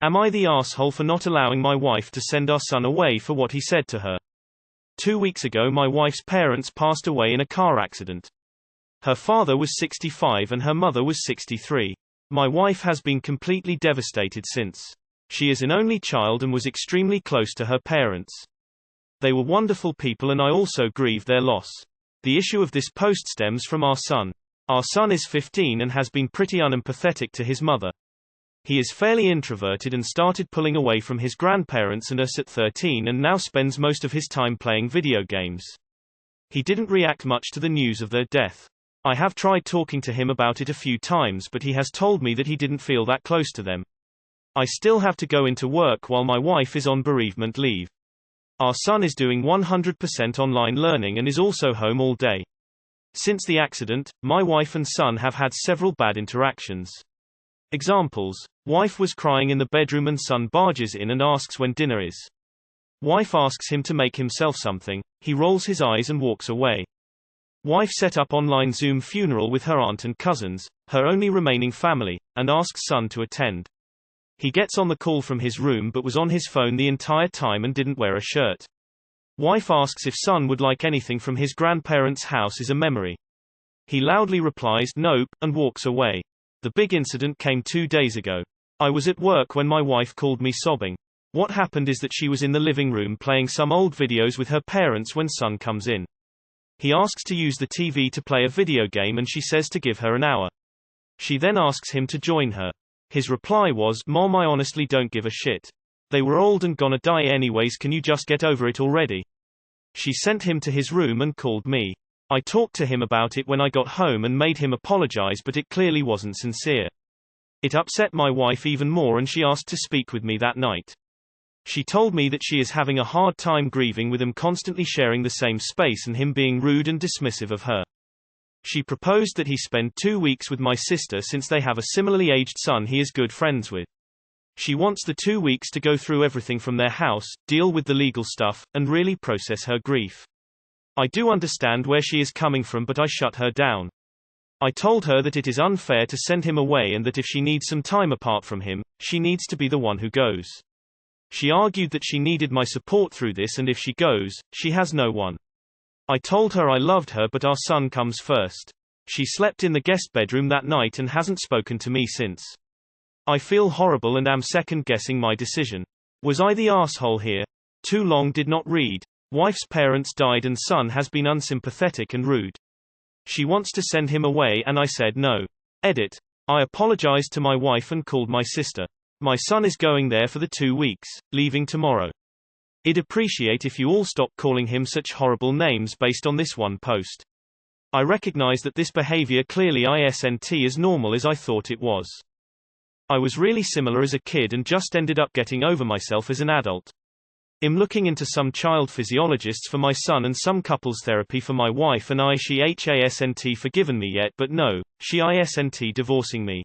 Am I the asshole for not allowing my wife to send our son away for what he said to her? 2 weeks ago my wife's parents passed away in a car accident. Her father was 65 and her mother was 63. My wife has been completely devastated since. She is an only child and was extremely close to her parents. They were wonderful people and I also grieve their loss. The issue of this post stems from our son. Our son is 15 and has been pretty unempathetic to his mother. He is fairly introverted and started pulling away from his grandparents and us at 13 and now spends most of his time playing video games. He didn't react much to the news of their death. I have tried talking to him about it a few times but he has told me that he didn't feel that close to them. I still have to go into work while my wife is on bereavement leave. Our son is doing 100% online learning and is also home all day. Since the accident, my wife and son have had several bad interactions. Examples: wife was crying in the bedroom and son barges in and asks when dinner is. Wife asks him to make himself something, he rolls his eyes and walks away. Wife set up online Zoom funeral with her aunt and cousins, her only remaining family, and asks son to attend. He gets on the call from his room but was on his phone the entire time and didn't wear a shirt. Wife asks if son would like anything from his grandparents' house as a memory. He loudly replies nope, and walks away. The big incident came 2 days ago. I was at work when my wife called me sobbing. What happened is that she was in the living room playing some old videos with her parents when son comes in. He asks to use the TV to play a video game and she says to give her an hour. She then asks him to join her. His reply was, "Mom, I honestly don't give a shit. They were old and gonna die anyways, can you just get over it already?" She sent him to his room and called me. I talked to him about it when I got home and made him apologize but it clearly wasn't sincere. It upset my wife even more and she asked to speak with me that night. She told me that she is having a hard time grieving with him constantly sharing the same space and him being rude and dismissive of her. She proposed that he spend 2 weeks with my sister since they have a similarly aged son he is good friends with. She wants the 2 weeks to go through everything from their house, deal with the legal stuff, and really process her grief. I do understand where she is coming from but I shut her down. I told her that it is unfair to send him away and that if she needs some time apart from him, she needs to be the one who goes. She argued that she needed my support through this and if she goes, she has no one. I told her I loved her but our son comes first. She slept in the guest bedroom that night and hasn't spoken to me since. I feel horrible and am second-guessing my decision. Was I the asshole here? Too long did not read. Wife's parents died and son has been unsympathetic and rude. She wants to send him away and I said no. Edit. I apologized to my wife and called my sister. My son is going there for the 2 weeks, leaving tomorrow. I'd appreciate if you all stop calling him such horrible names based on this one post. I recognize that this behavior clearly isn't as normal as I thought it was. I was really similar as a kid and just ended up getting over myself as an adult. I'm looking into some child physiologists for my son and some couples therapy for my wife and she hasn't forgiven me yet but no, she isn't divorcing me.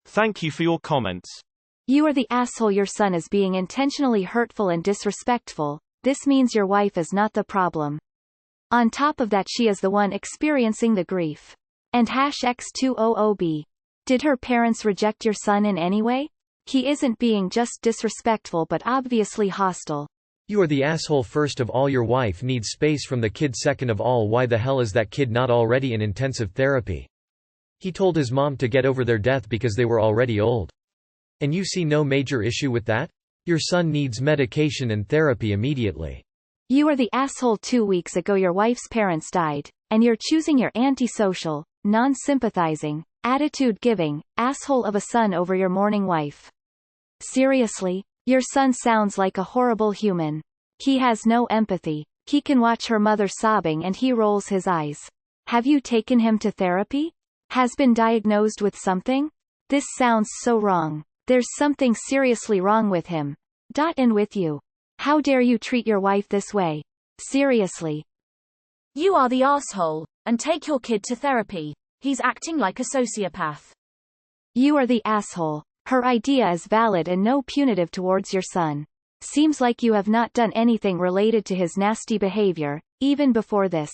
Thank you for your comments. You are the asshole. Your son is being intentionally hurtful and disrespectful. This means your wife is not the problem. On top of that she is the one experiencing the grief. And #X200B. Did her parents reject your son in any way? He isn't being just disrespectful but obviously hostile. You are the asshole. First of all, your wife needs space from the kid. Second of all, why the hell is that kid not already in intensive therapy? He told his mom to get over their death because they were already old. And you see no major issue with that? Your son needs medication and therapy immediately. You are the asshole. 2 weeks ago your wife's parents died, and you're choosing your antisocial, non-sympathizing, attitude-giving, asshole of a son over your mourning wife. Seriously? Your son sounds like a horrible human. He has no empathy. He can watch her mother sobbing and he rolls his eyes. Have you taken him to therapy? Has been diagnosed with something? This sounds so wrong. There's something seriously wrong with him. And with you. How dare you treat your wife this way? Seriously. You are the asshole, and take your kid to therapy. He's acting like a sociopath. You are the asshole. Her idea is valid and no punitive towards your son. Seems like you have not done anything related to his nasty behavior, even before this.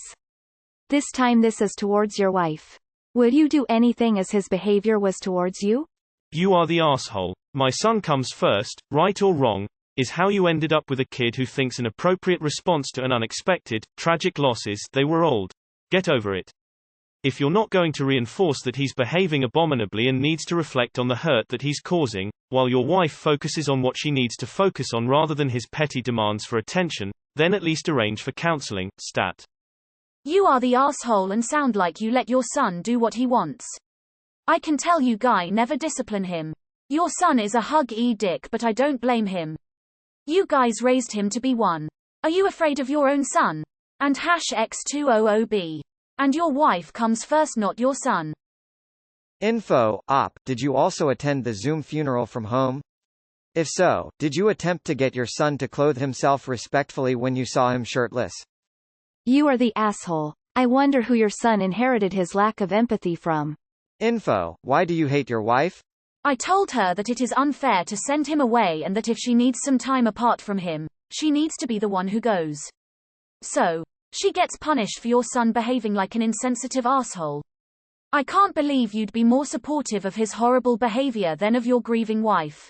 This time this is towards your wife. Would you do anything as his behavior was towards you? You are the asshole. My son comes first, right or wrong, is how you ended up with a kid who thinks an appropriate response to an unexpected, tragic loss is, they were old. Get over it. If you're not going to reinforce that he's behaving abominably and needs to reflect on the hurt that he's causing, while your wife focuses on what she needs to focus on rather than his petty demands for attention, then at least arrange for counseling. Stat. You are the asshole and sound like you let your son do what he wants. I can tell you guy never discipline him. Your son is a hug-dick but I don't blame him. You guys raised him to be one. Are you afraid of your own son? And #X200B. And your wife comes first, not your son. Info, op, did you also attend the Zoom funeral from home? If so, did you attempt to get your son to clothe himself respectfully when you saw him shirtless? You are the asshole. I wonder who your son inherited his lack of empathy from. Info, why do you hate your wife? I told her that it is unfair to send him away and that if she needs some time apart from him, she needs to be the one who goes. So, she gets punished for your son behaving like an insensitive asshole. I can't believe you'd be more supportive of his horrible behavior than of your grieving wife.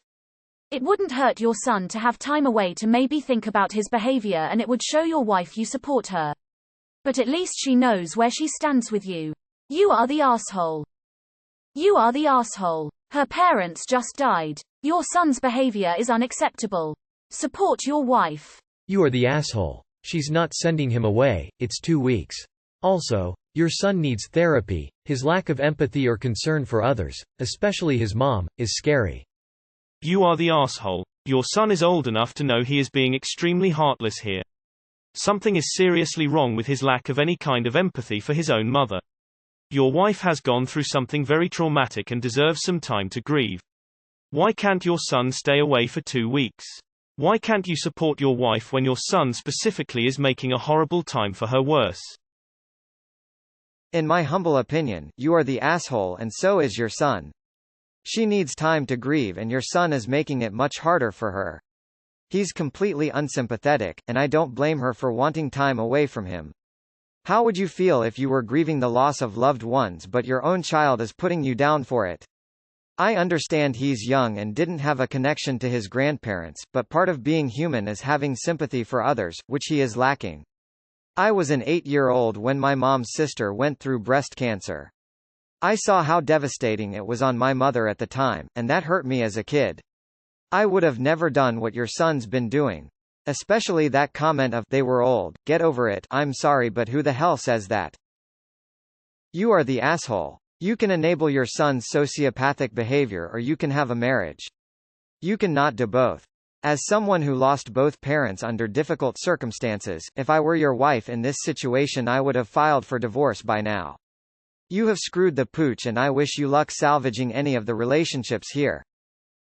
It wouldn't hurt your son to have time away to maybe think about his behavior and it would show your wife you support her. But at least she knows where she stands with you. You are the asshole. You are the asshole. Her parents just died. Your son's behavior is unacceptable. Support your wife. You are the asshole. She's not sending him away, it's 2 weeks. Also, your son needs therapy. His lack of empathy or concern for others, especially his mom, is scary. You are the asshole. Your son is old enough to know he is being extremely heartless here. Something is seriously wrong with his lack of any kind of empathy for his own mother. Your wife has gone through something very traumatic and deserves some time to grieve. Why can't your son stay away for 2 weeks? Why can't you support your wife when your son specifically is making a horrible time for her worse? In my humble opinion, you are the asshole and so is your son. She needs time to grieve and your son is making it much harder for her. He's completely unsympathetic, and I don't blame her for wanting time away from him. How would you feel if you were grieving the loss of loved ones but your own child is putting you down for it? I understand he's young and didn't have a connection to his grandparents, but part of being human is having sympathy for others, which he is lacking. I was an 8-year-old when my mom's sister went through breast cancer. I saw how devastating it was on my mother at the time, and that hurt me as a kid. I would have never done what your son's been doing. Especially that comment of, they were old, get over it. I'm sorry, but who the hell says that? You are the asshole. You can enable your son's sociopathic behavior or you can have a marriage. You cannot do both. As someone who lost both parents under difficult circumstances, if I were your wife in this situation I would have filed for divorce by now. You have screwed the pooch and I wish you luck salvaging any of the relationships here.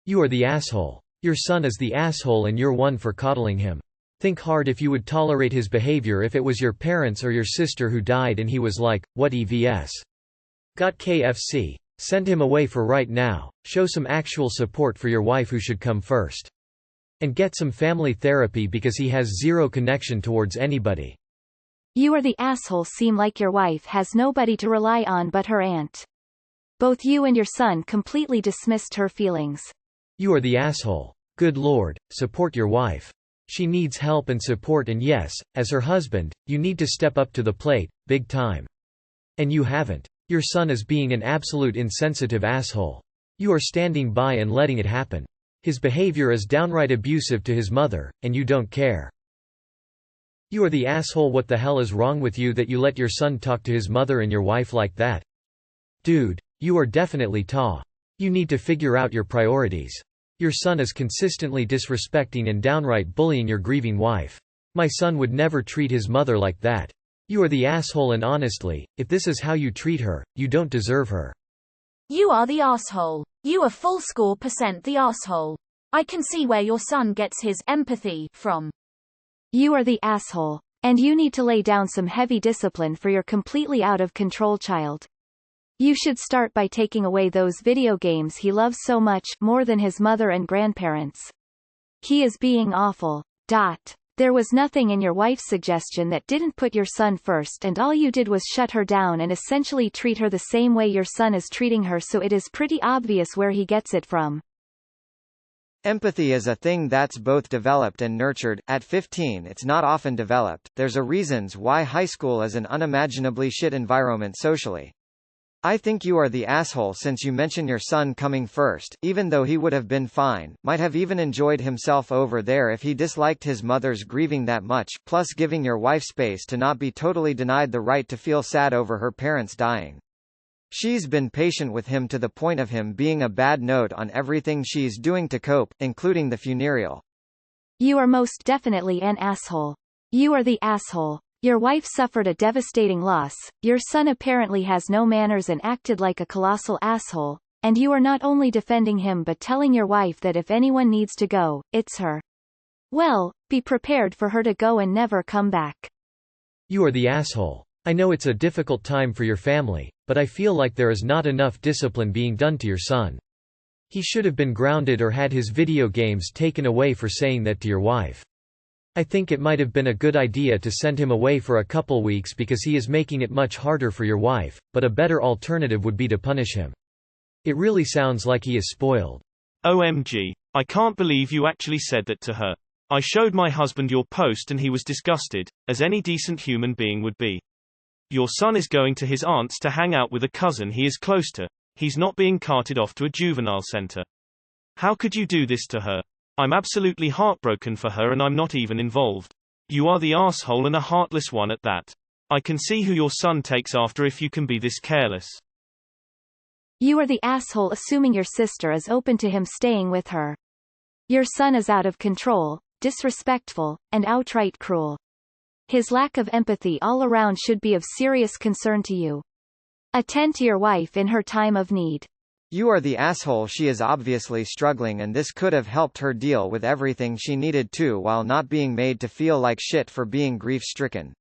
You are the asshole. Your son is the asshole and you're one for coddling him. Think hard if you would tolerate his behavior if it was your parents or your sister who died and he was like, what EVS? Got KFC. Send him away for right now. Show some actual support for your wife who should come first. And get some family therapy because he has zero connection towards anybody. You or the asshole seem like your wife has nobody to rely on but her aunt. Both you and your son completely dismissed her feelings. You are the asshole. Good Lord, support your wife. She needs help and support and yes, as her husband, you need to step up to the plate, big time. And you haven't. Your son is being an absolute insensitive asshole. You are standing by and letting it happen. His behavior is downright abusive to his mother, and you don't care. You are the asshole. What the hell is wrong with you that you let your son talk to his mother and your wife like that? Dude, you are definitely tall. You need to figure out your priorities. Your son is consistently disrespecting and downright bullying your grieving wife. My son would never treat his mother like that. You are the asshole and honestly, if this is how you treat her, you don't deserve her. You are the asshole. You are full score % the asshole. I can see where your son gets his empathy from. You are the asshole. And you need to lay down some heavy discipline for your completely out of control child. You should start by taking away those video games he loves so much, more than his mother and grandparents. He is being awful. There was nothing in your wife's suggestion that didn't put your son first, and all you did was shut her down and essentially treat her the same way your son is treating her, so it is pretty obvious where he gets it from. Empathy is a thing that's both developed and nurtured. At 15 it's not often developed. There's a reasons why high school is an unimaginably shit environment socially. I think you are the asshole since you mention your son coming first, even though he would have been fine, might have even enjoyed himself over there if he disliked his mother's grieving that much, plus giving your wife space to not be totally denied the right to feel sad over her parents dying. She's been patient with him to the point of him being a bad note on everything she's doing to cope, including the funeral. You are most definitely an asshole. You are the asshole. Your wife suffered a devastating loss, your son apparently has no manners and acted like a colossal asshole, and you are not only defending him but telling your wife that if anyone needs to go, it's her. Well, be prepared for her to go and never come back. You are the asshole. I know it's a difficult time for your family, but I feel like there is not enough discipline being done to your son. He should have been grounded or had his video games taken away for saying that to your wife. I think it might have been a good idea to send him away for a couple weeks because he is making it much harder for your wife, but a better alternative would be to punish him. It really sounds like he is spoiled. OMG. I can't believe you actually said that to her. I showed my husband your post and he was disgusted, as any decent human being would be. Your son is going to his aunt's to hang out with a cousin he is close to. He's not being carted off to a juvenile center. How could you do this to her? I'm absolutely heartbroken for her and I'm not even involved. You are the asshole and a heartless one at that. I can see who your son takes after if you can be this careless. You are the asshole assuming your sister is open to him staying with her. Your son is out of control, disrespectful, and outright cruel. His lack of empathy all around should be of serious concern to you. Attend to your wife in her time of need. You are the asshole. She is obviously struggling and this could have helped her deal with everything she needed to while not being made to feel like shit for being grief-stricken.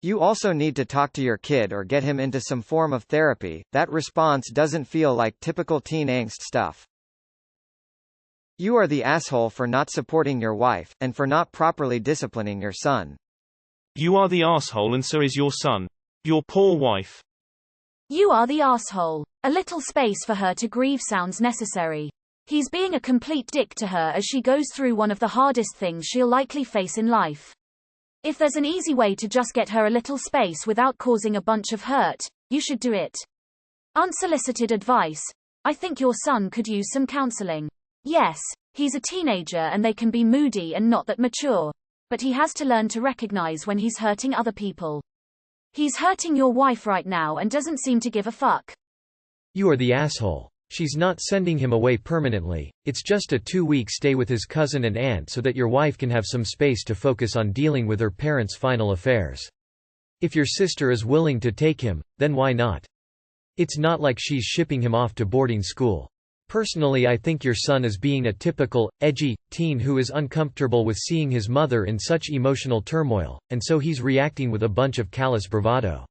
You also need to talk to your kid or get him into some form of therapy. That response doesn't feel like typical teen angst stuff. You are the asshole for not supporting your wife, and for not properly disciplining your son. You are the asshole and so is your son. Your poor wife. You are the asshole. A little space for her to grieve sounds necessary. He's being a complete dick to her as she goes through one of the hardest things she'll likely face in life. If there's an easy way to just get her a little space without causing a bunch of hurt, you should do it. Unsolicited advice. I think your son could use some counseling. Yes, he's a teenager and they can be moody and not that mature. But he has to learn to recognize when he's hurting other people. He's hurting your wife right now and doesn't seem to give a fuck. You are the asshole. She's not sending him away permanently, it's just a 2-week stay with his cousin and aunt so that your wife can have some space to focus on dealing with her parents' final affairs. If your sister is willing to take him, then why not? It's not like she's shipping him off to boarding school. Personally, I think your son is being a typical, edgy, teen who is uncomfortable with seeing his mother in such emotional turmoil, and so he's reacting with a bunch of callous bravado.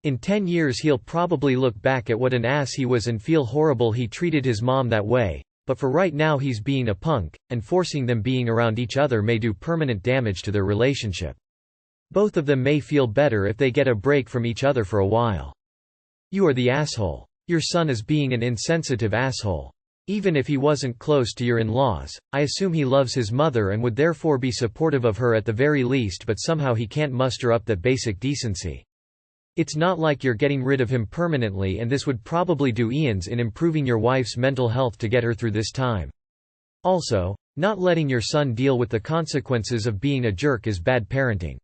In 10 years he'll probably look back at what an ass he was and feel horrible he treated his mom that way, but for right now he's being a punk, and forcing them being around each other may do permanent damage to their relationship. Both of them may feel better if they get a break from each other for a while. You are the asshole. Your son is being an insensitive asshole. Even if he wasn't close to your in-laws, I assume he loves his mother and would therefore be supportive of her at the very least, but somehow he can't muster up that basic decency. It's not like you're getting rid of him permanently, and this would probably do eons in improving your wife's mental health to get her through this time. Also, not letting your son deal with the consequences of being a jerk is bad parenting.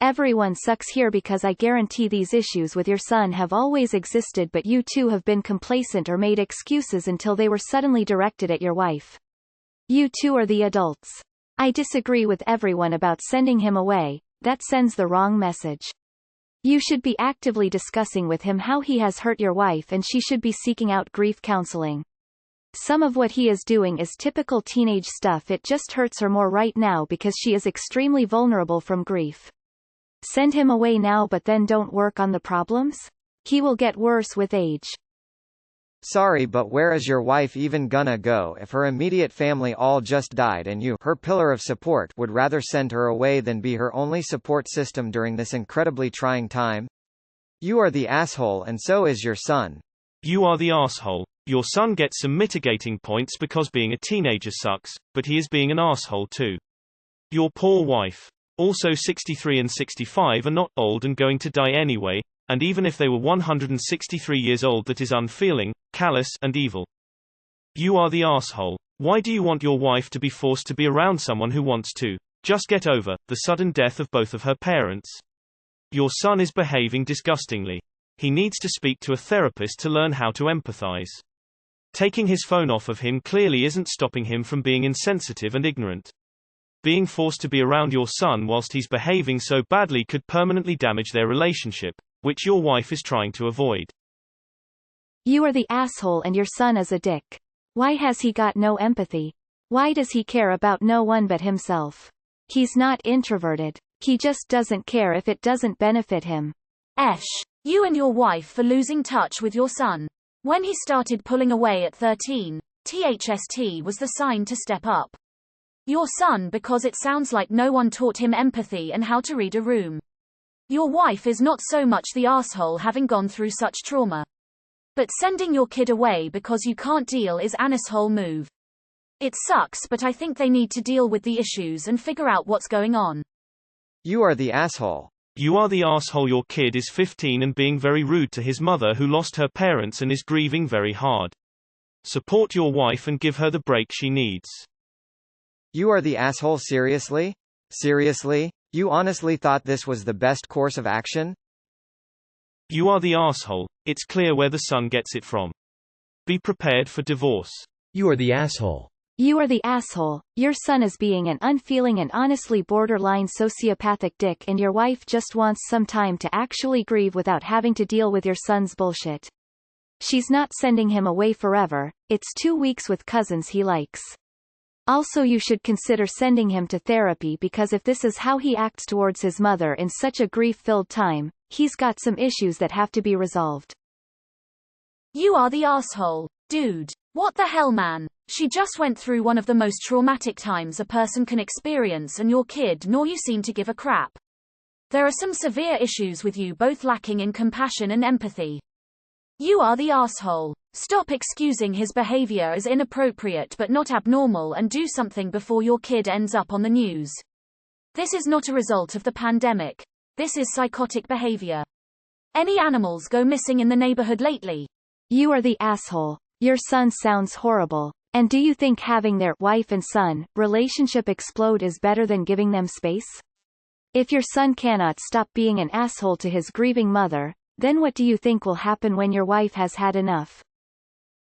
Everyone sucks here because I guarantee these issues with your son have always existed, but you two have been complacent or made excuses until they were suddenly directed at your wife. You two are the adults. I disagree with everyone about sending him away. That sends the wrong message. You should be actively discussing with him how he has hurt your wife, and she should be seeking out grief counseling. Some of what he is doing is typical teenage stuff. It just hurts her more right now because she is extremely vulnerable from grief. Send him away now but then don't work on the problems? He will get worse with age. Sorry, but where is your wife even gonna go if her immediate family all just died and you, her pillar of support, would rather send her away than be her only support system during this incredibly trying time? You are the asshole and so is your son. You are the asshole. Your son gets some mitigating points because being a teenager sucks, but he is being an asshole too. Your poor wife. Also 63 and 65 are not old and going to die anyway, and even if they were 163 years old, that is unfeeling, callous, and evil. You are the asshole. Why do you want your wife to be forced to be around someone who wants to just get over the sudden death of both of her parents? Your son is behaving disgustingly. He needs to speak to a therapist to learn how to empathize. Taking his phone off of him clearly isn't stopping him from being insensitive and ignorant. Being forced to be around your son whilst he's behaving so badly could permanently damage their relationship, which your wife is trying to avoid. You are the asshole and your son is a dick. Why has he got no empathy? Why does he care about no one but himself? He's not introverted. He just doesn't care if it doesn't benefit him. You and your wife for losing touch with your son. When he started pulling away at 13, THST was the sign to step up. Your son because it sounds like no one taught him empathy and how to read a room. Your wife is not so much the asshole having gone through such trauma. But sending your kid away because you can't deal is an asshole move. It sucks, but I think they need to deal with the issues and figure out what's going on. You are the asshole. You are the asshole. Your kid is 15 and being very rude to his mother who lost her parents and is grieving very hard. Support your wife and give her the break she needs. You are the asshole. Seriously? Seriously? You honestly thought this was the best course of action? You are the asshole. It's clear where the son gets it from. Be prepared for divorce. You are the asshole. You are the asshole. Your son is being an unfeeling and honestly borderline sociopathic dick and your wife just wants some time to actually grieve without having to deal with your son's bullshit. She's not sending him away forever, it's 2 weeks with cousins he likes. Also, you should consider sending him to therapy because if this is how he acts towards his mother in such a grief-filled time, he's got some issues that have to be resolved. You are the asshole. Dude. What the hell, man? She just went through one of the most traumatic times a person can experience and your kid nor you seem to give a crap. There are some severe issues with you both lacking in compassion and empathy. You are the asshole. Stop excusing his behavior as inappropriate but not abnormal and do something before your kid ends up on the news. This is not a result of the pandemic. This is psychotic behavior. Any animals go missing in the neighborhood lately? You are the asshole. Your son sounds horrible. And do you think having their wife and son relationship explode is better than giving them space? If your son cannot stop being an asshole to his grieving mother, then what do you think will happen when your wife has had enough?